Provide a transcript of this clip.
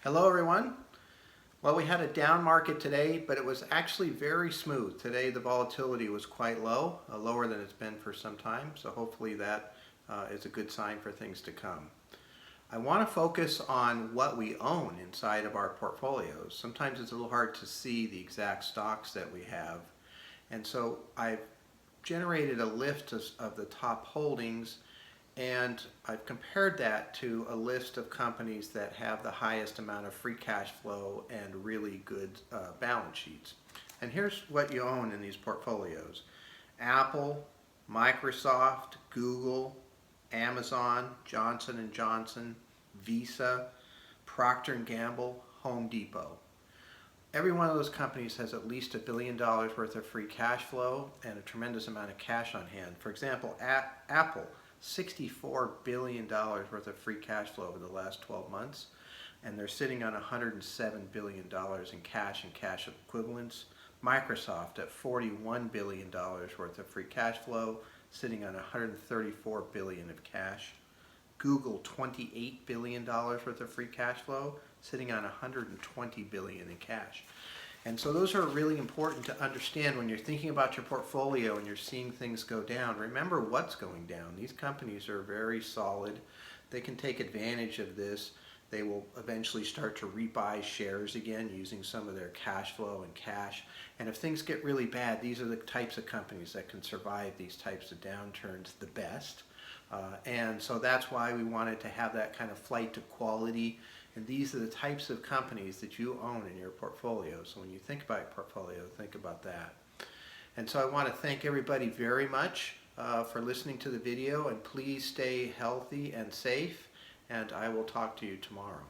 Hello everyone. Well, we had a down market today, but it was actually very smooth. Today the volatility was quite low, lower than it's been for some time, so hopefully that is a good sign for things to come. I want to focus on what we own inside of our portfolios. Sometimes it's a little hard to see the exact stocks that we have, and so I've generated a list of the top holdings, and I've compared that to a list of companies that have the highest amount of free cash flow and really good balance sheets. And here's what you own in these portfolios: Apple, Microsoft, Google, Amazon, Johnson & Johnson, Visa, Procter & Gamble, Home Depot. Every one of those companies has at least $1 billion worth of free cash flow and a tremendous amount of cash on hand. For example, Apple, $64 billion worth of free cash flow over the last 12 months, and they're sitting on $107 billion in cash and cash equivalents. Microsoft at $41 billion worth of free cash flow, sitting on $134 billion of cash. Google, $28 billion worth of free cash flow, sitting on $120 billion in cash. And so those are really important to understand when you're thinking about your portfolio and you're seeing things go down. Remember what's going down. These companies are very solid. They can take advantage of this. They will eventually start to rebuy shares again using some of their cash flow and cash. And if things get really bad, these are the types of companies that can survive these types of downturns the best. And so that's why we wanted to have that kind of flight to quality. And these are the types of companies that you own in your portfolio. So when you think about your portfolio, think about that. And so I want to thank everybody very much for listening to the video, and please stay healthy and safe, and I will talk to you tomorrow.